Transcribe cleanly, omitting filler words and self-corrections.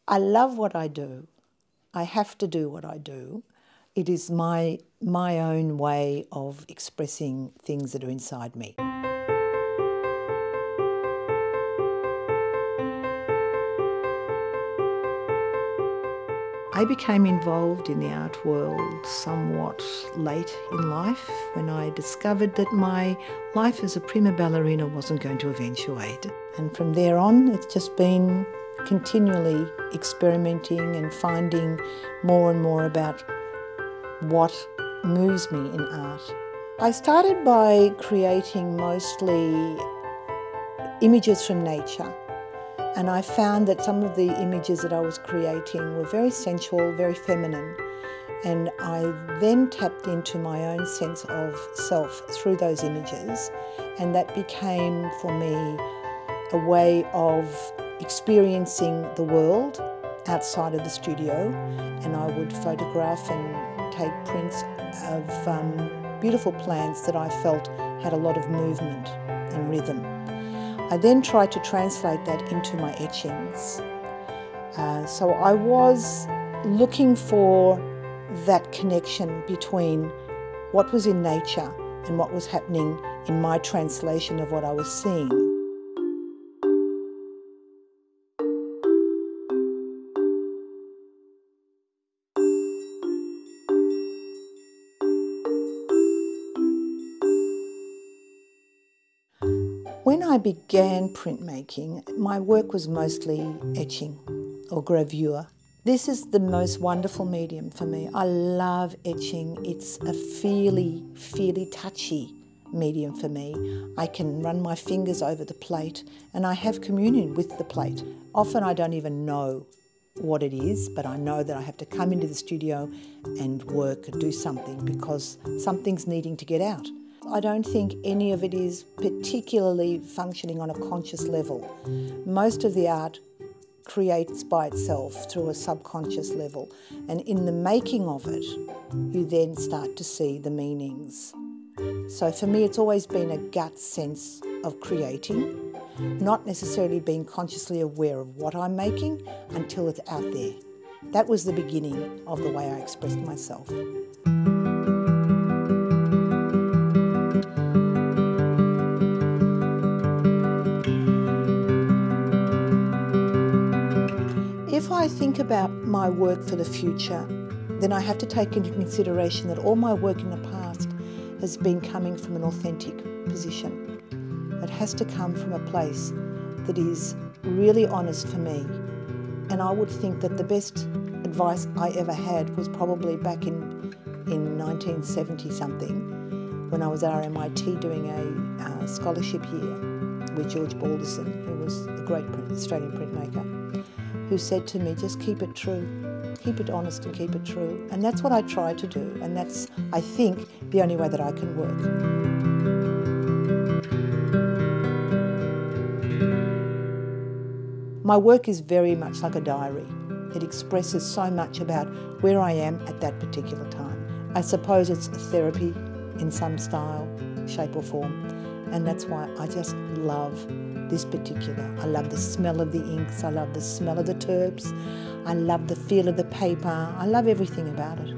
I love what I do. I have to do what I do. It is my own way of expressing things that are inside me. I became involved in the art world somewhat late in life when I discovered that my life as a prima ballerina wasn't going to eventuate. And from there on, it's just been continually experimenting and finding more and more about what moves me in art. I started by creating mostly images from nature. And I found that some of the images that I was creating were very sensual, very feminine. And I then tapped into my own sense of self through those images. And that became, for me, a way of experiencing the world outside of the studio. And I would photograph and take prints of beautiful plants that I felt had a lot of movement and rhythm. I then tried to translate that into my etchings. So I was looking for that connection between what was in nature and what was happening in my translation of what I was seeing. When I began printmaking, my work was mostly etching or gravure. This is the most wonderful medium for me. I love etching. It's a feely, touchy medium for me. I can run my fingers over the plate and I have communion with the plate. Often I don't even know what it is, but I know that I have to come into the studio and work, do something because something's needing to get out. I don't think any of it is particularly functioning on a conscious level. Most of the art creates by itself through a subconscious level, and in the making of it, you then start to see the meanings. So for me, it's always been a gut sense of creating, not necessarily being consciously aware of what I'm making until it's out there. That was the beginning of the way I expressed myself. If I think about my work for the future, then I have to take into consideration that all my work in the past has been coming from an authentic position. It has to come from a place that is really honest for me. And I would think that the best advice I ever had was probably back in 1970-something, when I was at RMIT doing a scholarship year with George Balderson, who was a great Australian printmaker, who said to me, just keep it true, keep it honest and keep it true. And that's what I try to do, and that's, I think, the only way that I can work. My work is very much like a diary. It expresses so much about where I am at that particular time. I suppose it's therapy in some style, shape or form, and that's why I just love this particular. I love the smell of the inks, I love the smell of the terps, I love the feel of the paper, I love everything about it.